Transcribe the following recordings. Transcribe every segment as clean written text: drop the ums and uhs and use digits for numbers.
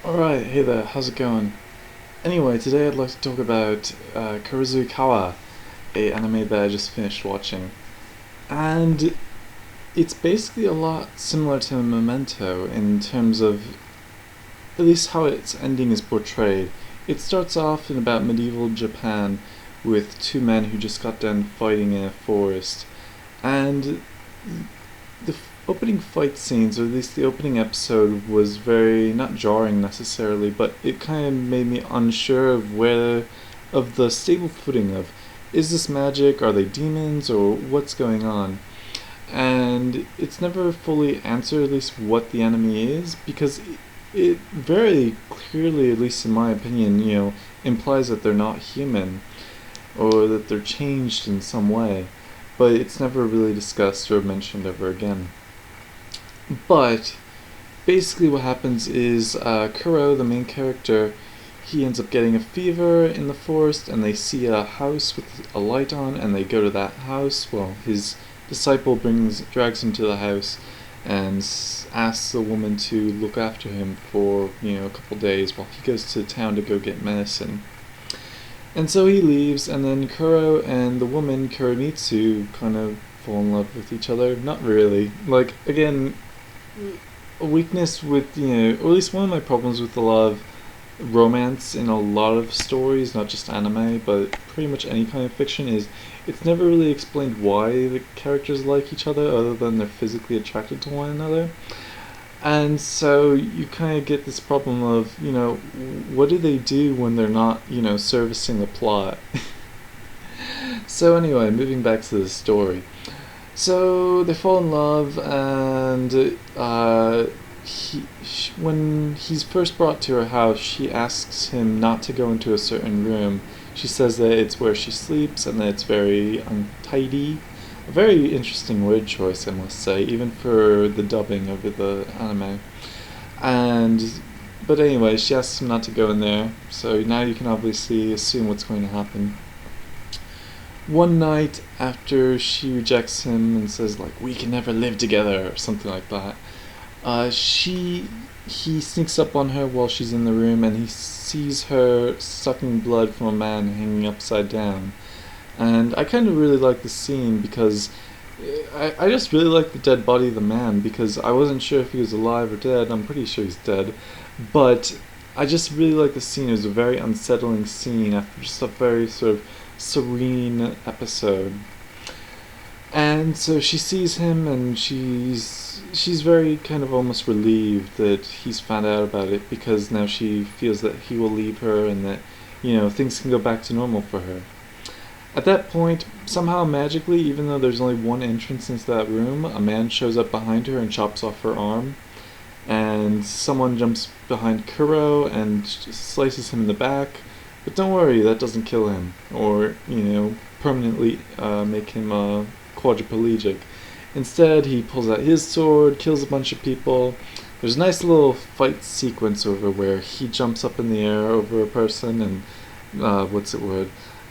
Alright, hey there, how's it going? Anyway, today I'd like to talk about Kurozuka, a anime that I just finished watching. And it's basically a lot similar to Memento in terms of at least how its ending is portrayed. It starts off in about medieval Japan with two men who just got done fighting in a forest. And the opening fight scenes, or at least the opening episode, was very not jarring necessarily, but it kind of made me unsure of of the stable footing of, is this magic? Are they demons? Or what's going on? And it's never fully answered, at least what the enemy is, because it very clearly, at least in my opinion, implies that they're not human or that they're changed in some way, but it's never really discussed or mentioned ever again. But basically, what happens is Kuro, the main character, he ends up getting a fever in the forest, and they see a house with a light on, and they go to that house. Well, his disciple drags him to the house, and asks the woman to look after him for a couple days while he goes to town to go get medicine. And so he leaves, and then Kuro and the woman Kuromitsu kind of fall in love with each other. Not really. Like, again, a weakness with, or at least one of my problems with a lot of romance in a lot of stories, not just anime, but pretty much any kind of fiction, is it's never really explained why the characters like each other other than they're physically attracted to one another. And so you kind of get this problem of, what do they do when they're not, servicing the plot? So anyway, moving back to the story. So they fall in love, and when he's first brought to her house, she asks him not to go into a certain room. She says that it's where she sleeps and that it's very untidy. A very interesting word choice, I must say, even for the dubbing of the anime. But anyway, she asks him not to go in there, so now you can obviously assume what's going to happen. One night, after she rejects him and says, like, we can never live together, or something like that, he sneaks up on her while she's in the room, and he sees her sucking blood from a man hanging upside down. And I kind of really like the scene because I just really like the dead body of the man, because I wasn't sure if he was alive or dead. I'm pretty sure he's dead. But I just really like the scene. It was a very unsettling scene after just a very sort of serene episode. And so she sees him, and she's very kind of almost relieved that he's found out about it, because now she feels that he will leave her and that, things can go back to normal for her. At that point, somehow magically, even though there's only one entrance into that room, a man shows up behind her and chops off her arm. And someone jumps behind Kuro and slices him in the back. But don't worry, that doesn't kill him, or, permanently make him quadriplegic. Instead, he pulls out his sword, kills a bunch of people. There's a nice little fight sequence over where he jumps up in the air over a person and,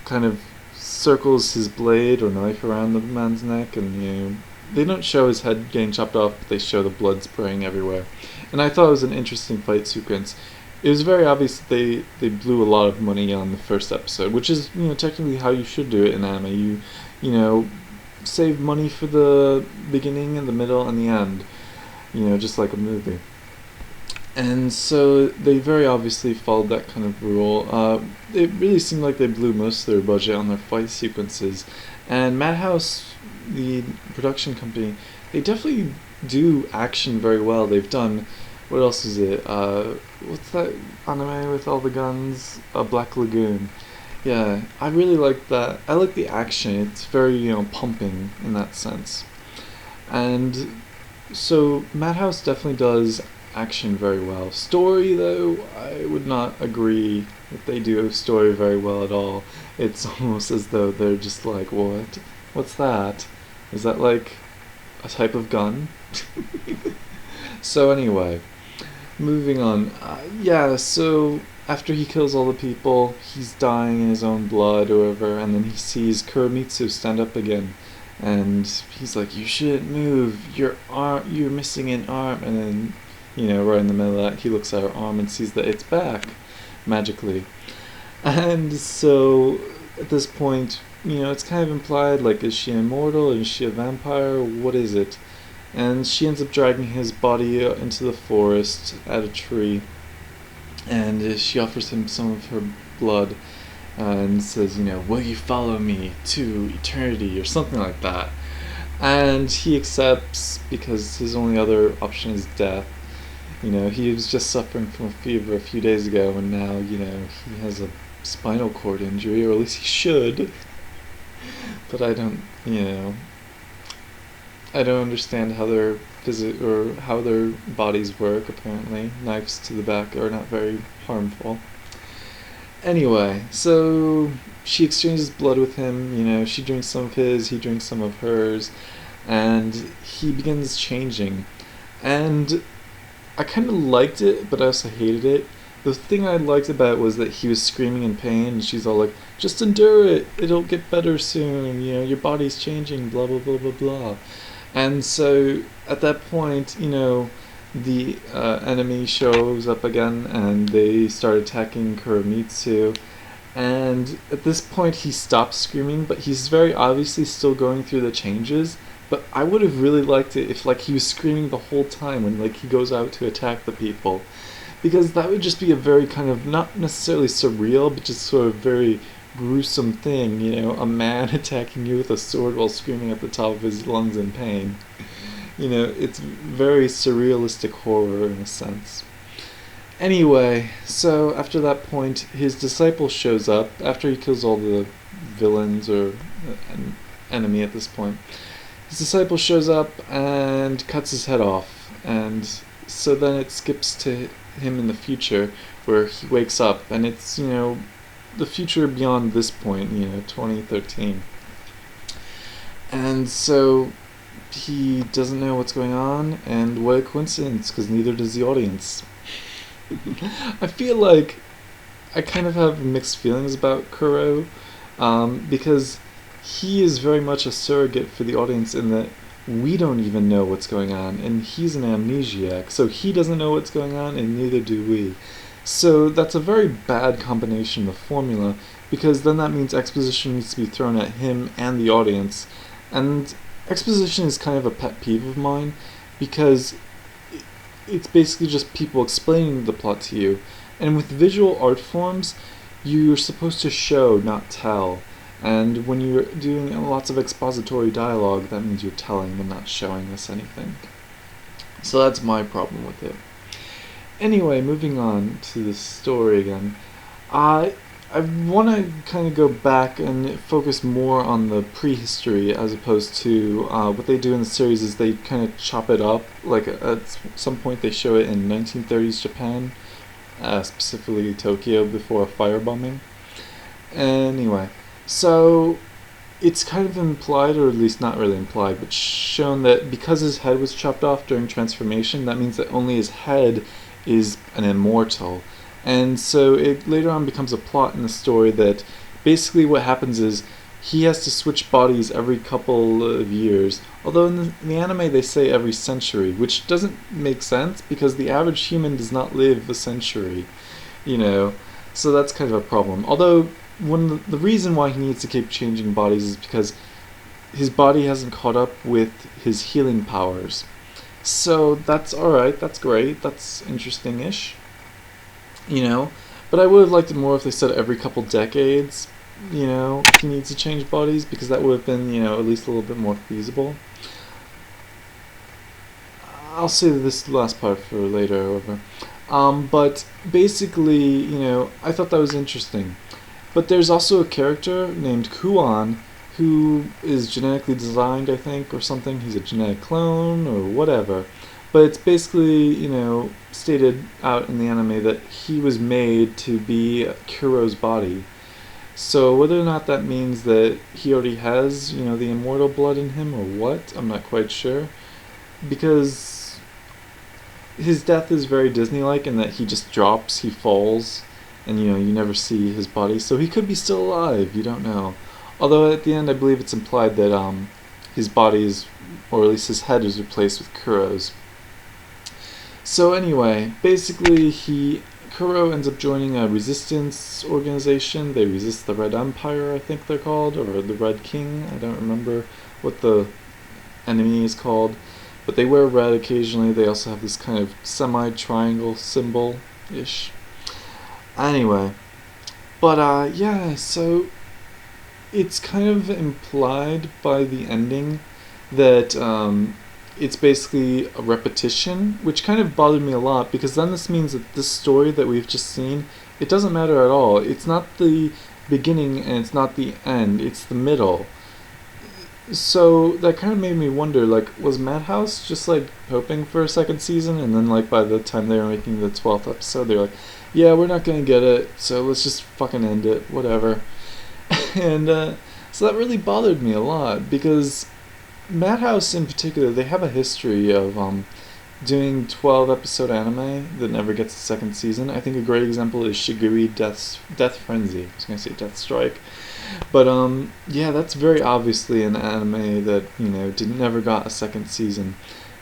kind of circles his blade or knife around the man's neck, and they don't show his head getting chopped off, but they show the blood spraying everywhere. And I thought it was an interesting fight sequence. It was very obvious that they blew a lot of money on the first episode, which is technically how you should do it in anime. You save money for the beginning and the middle and the end, just like a movie. And so they very obviously followed that kind of rule. It really seemed like they blew most of their budget on their fight sequences. And Madhouse, the production company, they definitely do action very well. They've done, what else is it? What's that anime with all the guns? Black Lagoon. Yeah, I really like that. I like the action. It's very, pumping in that sense. And so Madhouse definitely does action very well. Story, though, I would not agree that they do story very well at all. It's almost as though they're just like, what? What's that? Is that like a type of gun? So anyway, moving on. So after he kills all the people, he's dying in his own blood or whatever, and then he sees Kuromitsu stand up again. And he's like, you shouldn't move, you're missing an arm. And then right in the middle of that, he looks at her arm and sees that it's back magically. And so at this point, it's kind of implied, like, is she immortal? Is she a vampire? What is it? And she ends up dragging his body into the forest at a tree, and she offers him some of her blood, and says, will you follow me to eternity, or something like that. And he accepts because his only other option is death. He was just suffering from a fever a few days ago, and now, he has a spinal cord injury, or at least he should. But I don't understand how their how their bodies work. Apparently, knives to the back are not very harmful. Anyway, so she exchanges blood with him. She drinks some of his, he drinks some of hers, and he begins changing. And I kind of liked it, but I also hated it. The thing I liked about it was that he was screaming in pain, and she's all like, just endure it, it'll get better soon, your body's changing, blah blah blah blah blah. And so at that point, the enemy shows up again, and they start attacking Kuromitsu. And at this point he stops screaming, but he's very obviously still going through the changes. But I would have really liked it if, like, he was screaming the whole time when, like, he goes out to attack the people. Because that would just be a very kind of, not necessarily surreal, but just sort of very gruesome thing, a man attacking you with a sword while screaming at the top of his lungs in pain. It's very surrealistic horror in a sense. Anyway, so after that point, his disciple shows up, after he kills all the villains, or an enemy at this point. His disciple shows up and cuts his head off, and so then it skips to him in the future, where he wakes up, and it's, the future beyond this point, 2013. And so he doesn't know what's going on, and what a coincidence, because neither does the audience. I feel like I kind of have mixed feelings about Kuro, because he is very much a surrogate for the audience in that we don't even know what's going on, and he's an amnesiac, so he doesn't know what's going on, and neither do we. So that's a very bad combination of formula, because then that means exposition needs to be thrown at him and the audience. And exposition is kind of a pet peeve of mine, because it's basically just people explaining the plot to you. And with visual art forms, you're supposed to show, not tell. And when you're doing lots of expository dialogue, that means you're telling and not showing us anything. So that's my problem with it. Anyway, moving on to the story again. I want to kind of go back and focus more on the prehistory, as opposed to what they do in the series is they kind of chop it up. Like at some point they show it in 1930s Japan, specifically Tokyo, before a firebombing. Anyway, so it's kind of implied, or at least not really implied, but shown that because his head was chopped off during transformation, that means that only his head is an immortal. And so it later on becomes a plot in the story that basically what happens is he has to switch bodies every couple of years. Although in the anime they say every century, which doesn't make sense because the average human does not live a century, so that's kind of a problem. Although the reason why he needs to keep changing bodies is because his body hasn't caught up with his healing powers. So that's alright, that's great, that's interesting-ish. But I would have liked it more if they said every couple decades, he needs to change bodies, because that would have been, at least a little bit more feasible. I'll save this last part for later, however. But basically, I thought that was interesting. But there's also a character named Kuon who is genetically designed, I think, or something. He's a genetic clone, or whatever. But it's basically, stated out in the anime that he was made to be Kuro's body. So whether or not that means that he already has, the immortal blood in him, or what, I'm not quite sure. Because his death is very Disney-like in that he just drops, he falls, and you never see his body. So he could be still alive, you don't know. Although at the end I believe it's implied that his body is, or at least his head is replaced with Kuro's. So anyway, basically Kuro ends up joining a resistance organization. They resist the Red Empire, I think they're called, or the Red King. I don't remember what the enemy is called. But they wear red occasionally. They also have this kind of semi-triangle symbol-ish. Anyway, but yeah, so it's kind of implied by the ending that it's basically a repetition, which kind of bothered me a lot, because then this means that this story that we've just seen, it doesn't matter at all. It's not the beginning and it's not the end, it's the middle. So that kind of made me wonder, like, was Madhouse just like hoping for a second season, and then like by the time they were making the 12th episode, they were like, yeah, we're not gonna get it, so let's just fucking end it, whatever. And so that really bothered me a lot, because Madhouse in particular, they have a history of doing 12 episode anime that never gets a second season. I think a great example is Shiguri Death Frenzy. I was gonna say Death Strike. But yeah, that's very obviously an anime that, never got a second season.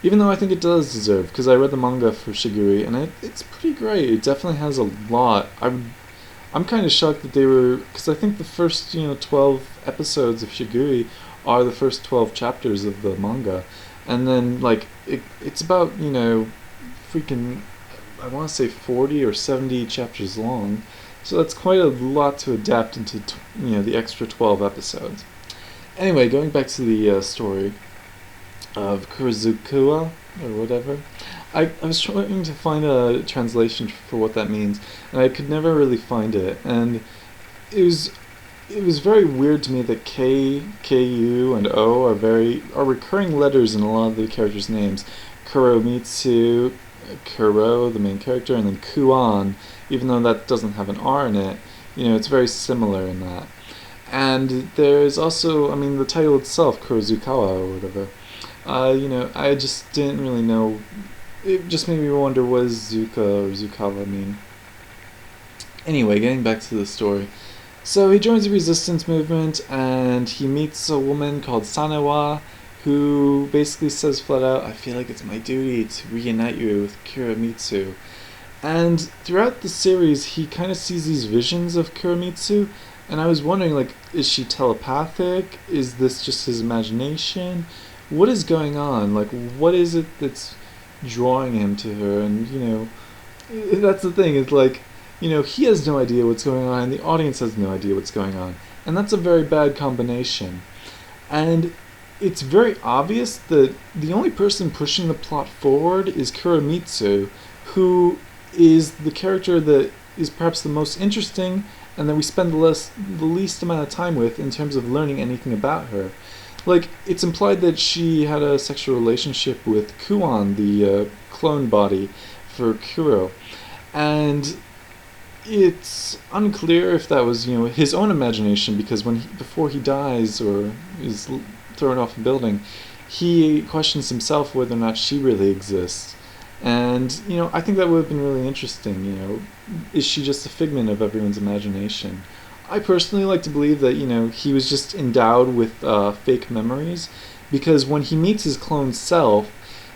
Even though I think it does deserve, because I read the manga for Shiguri, and it's pretty great. It definitely has a lot. I'm kind of shocked that they were, because I think the first 12 episodes of Shiguri are the first 12 chapters of the manga, and then like it's about freaking, I want to say 40 or 70 chapters long, so that's quite a lot to adapt into the extra 12 episodes. Anyway, going back to the story of Kurozuka or whatever. I was trying to find a translation for what that means, and I could never really find it. And it was very weird to me that K, KU, and O are recurring letters in a lot of the characters' names. Kuromitsu, Kuro, the main character, and then Kuan, even though that doesn't have an R in it. It's very similar in that. And there's also, the title itself, Kurozukawa or whatever. I just didn't really know. It just made me wonder, what does Zuka or Zukawa mean? Anyway, getting back to the story. So he joins the resistance movement, and he meets a woman called Sanewa, who basically says flat out, I feel like it's my duty to reunite you with Kuramitsu. And throughout the series, he kind of sees these visions of Kuramitsu, and I was wondering, like, is she telepathic? Is this just his imagination? What is going on? Like, what is it that's drawing him to her? And, that's the thing, it's like, he has no idea what's going on, and the audience has no idea what's going on. And that's a very bad combination. And it's very obvious that the only person pushing the plot forward is Kuramitsu, who is the character that is perhaps the most interesting and that we spend the least amount of time with in terms of learning anything about her. Like, it's implied that she had a sexual relationship with Kuan, the clone body for Kuro. And it's unclear if that was, his own imagination, because before he dies or is thrown off a building, he questions himself whether or not she really exists. And, I think that would have been really interesting, is she just a figment of everyone's imagination? I personally like to believe that, he was just endowed with fake memories, because when he meets his clone self,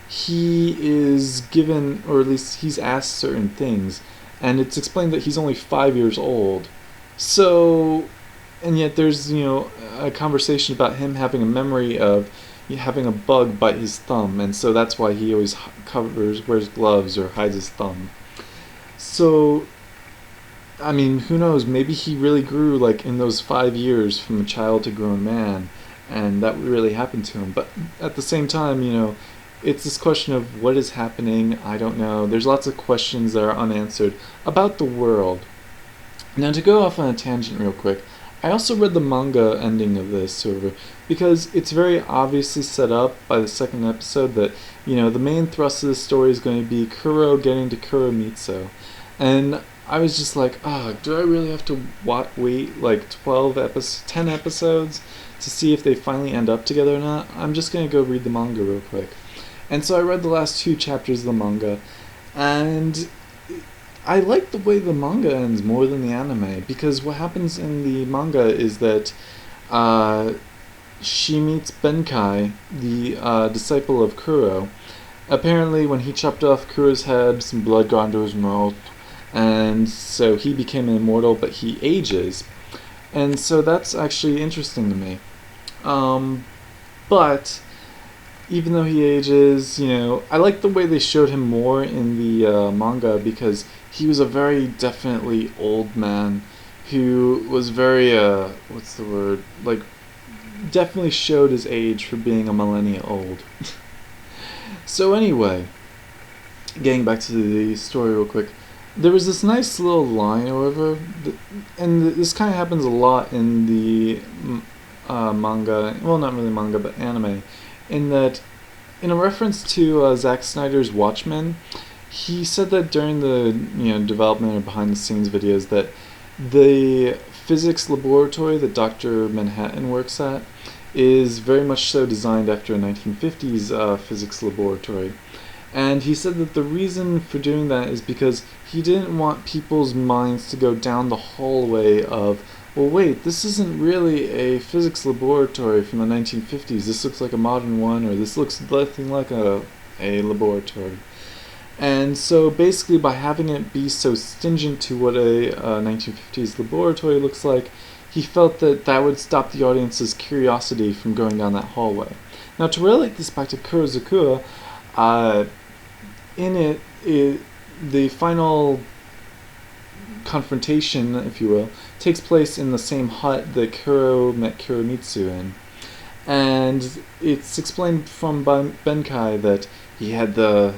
he is given, or at least he's asked certain things, and it's explained that he's only 5 years old. So, and yet there's, a conversation about him having a memory of having a bug bite his thumb, and so that's why he always wears gloves or hides his thumb. So, who knows, maybe he really grew, like, in those 5 years from a child to grown man, and that really happened to him. But at the same time, it's this question of what is happening. I don't know. There's lots of questions that are unanswered about the world. Now, to go off on a tangent real quick, I also read the manga ending of this over, because it's very obviously set up by the second episode that, the main thrust of the story is going to be Kuro getting to Kuramitsu. And I was just like, do I really have to wait like 10 episodes to see if they finally end up together or not? I'm just going to go read the manga real quick. And so I read the last 2 chapters of the manga, and I like the way the manga ends more than the anime, because what happens in the manga is that she meets Benkai, the disciple of Kuro, Apparently, when he chopped off Kuro's head, some blood got into his mouth, and so he became immortal, but he ages. And so that's actually interesting to me. But even though he ages, I like the way they showed him more in the manga, because he was a very definitely old man who was very, what's the word? Like, definitely showed his age for being a millennia old. So anyway, getting back to the story real quick, there was this nice little line, however, and this kind of happens a lot in the manga, well, not really manga, but anime, in that, in a reference to Zack Snyder's Watchmen, he said that during the development or behind the scenes videos that the physics laboratory that Dr. Manhattan works at is very much so designed after a 1950s physics laboratory. And he said that the reason for doing that is because he didn't want people's minds to go down the hallway of, well, wait, this isn't really a physics laboratory from the 1950s. This looks like a modern one, or this looks nothing like a laboratory. And so basically by having it be so stingent to what a 1950s laboratory looks like, he felt that that would stop the audience's curiosity from going down that hallway. Now, to relate this back to Kurozuka, in it, the final confrontation, if you will, takes place in the same hut that Kuro met Kuromitsu in. And it's explained from Benkai that he had the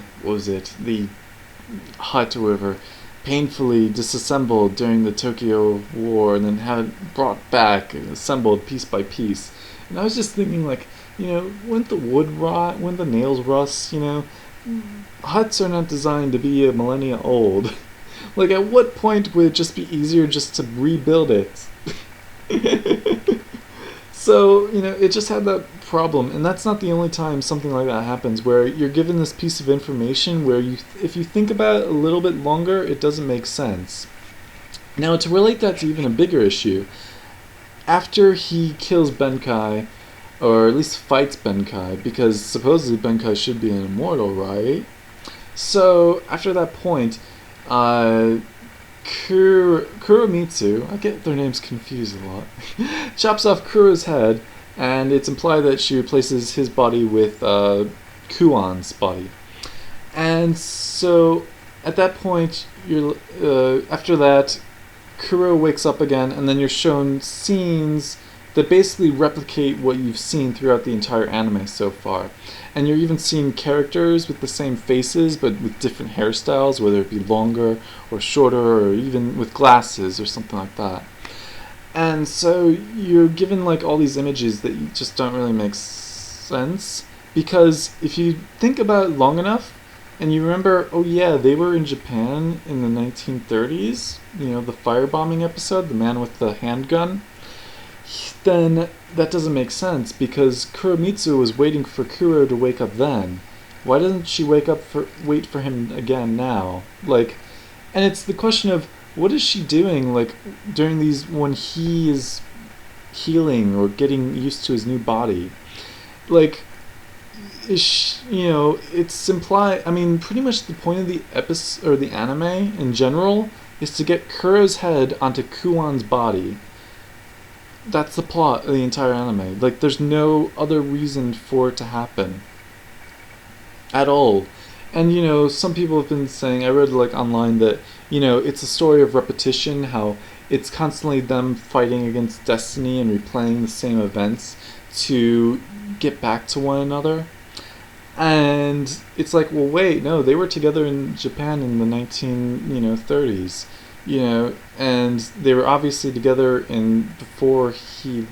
hut or whatever painfully disassembled during the Tokyo War and then had it brought back and assembled piece by piece. And I was just thinking, like, wouldn't the wood rot, wouldn't the nails rust, Huts are not designed to be a millennia old. Like, at what point would it just be easier just to rebuild it? So, it just had that problem, and that's not the only time something like that happens, where you're given this piece of information where if you think about it a little bit longer, it doesn't make sense. Now, to relate that to even a bigger issue, after he kills Benkai, or at least fights Benkai, because supposedly Benkai should be an immortal, right? So, after that point, Kuromitsu, I get their names confused a lot, chops off Kuro's head, and it's implied that she replaces his body with Kuon's body. And so, at that point, after that, Kuro wakes up again, and then you're shown scenes that basically replicate what you've seen throughout the entire anime so far. And you're even seeing characters with the same faces, but with different hairstyles, whether it be longer or shorter, or even with glasses or something like that. And so you're given like all these images that just don't really make sense, because if you think about it long enough, and you remember, oh yeah, they were in Japan in the 1930s, the firebombing episode, the man with the handgun, then that doesn't make sense, because Kuromitsu was waiting for Kuro to wake up then. Why doesn't she wait for him again now? Like, and it's the question of, what is she doing, like, during these, when he is healing or getting used to his new body? Like, is she, it's implied, pretty much the point of the episode, or the anime in general, is to get Kuro's head onto Kuon's body. That's the plot of the entire anime. Like, there's no other reason for it to happen at all. And some people have been saying, I read like online that it's a story of repetition, how it's constantly them fighting against destiny and replaying the same events to get back to one another. And it's like, well, wait, no, they were together in Japan in the 1930s. And they were obviously together before he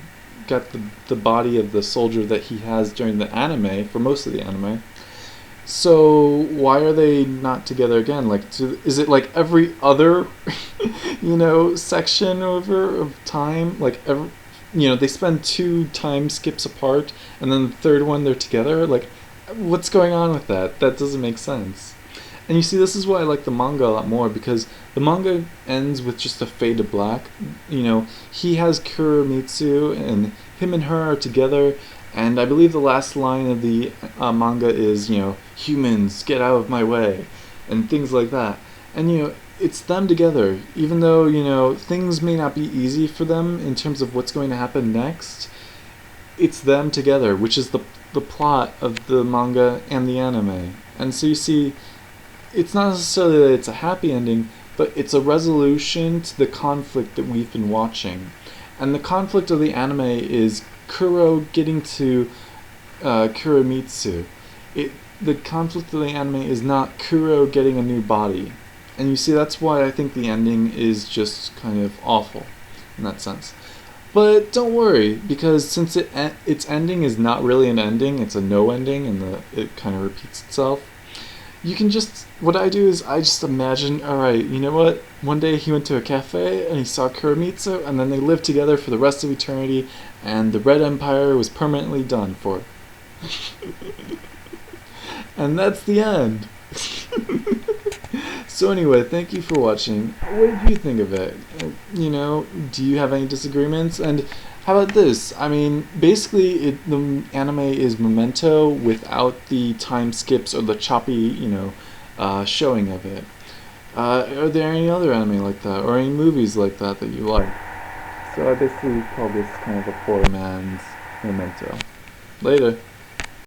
got the body of the soldier that he has during the anime, for most of the anime. So why are they not together again? Like, is it like every other, section over of time? Like, they spend 2 time skips apart, and then the third one they're together? Like, what's going on with that? That doesn't make sense. And you see, this is why I like the manga a lot more, because the manga ends with just a fade to black. He has Kuromitsu, and him and her are together, and I believe the last line of the manga is, humans, get out of my way, and things like that. And it's them together, even though things may not be easy for them in terms of what's going to happen next. It's them together, which is the plot of the manga and the anime. And so you see, it's not necessarily that it's a happy ending, but it's a resolution to the conflict that we've been watching. And the conflict of the anime is Kuro getting to Kuromitsu. The conflict of the anime is not Kuro getting a new body. And you see, that's why I think the ending is just kind of awful in that sense. But don't worry, because since its ending is not really an ending, it's a no ending, and it kind of repeats itself. You can what I do is I just imagine, alright, you know what? One day he went to a cafe and he saw Kuromitsu, and then they lived together for the rest of eternity, and the Red Empire was permanently done for. And that's the end. So anyway, thank you for watching. What did you think of it? Do you have any disagreements? And how about this? I mean, basically, the anime is Memento without the time skips or the choppy, showing of it. Are there any other anime like that, or any movies like that you like? So I basically call this kind of a poor man's Memento. Later.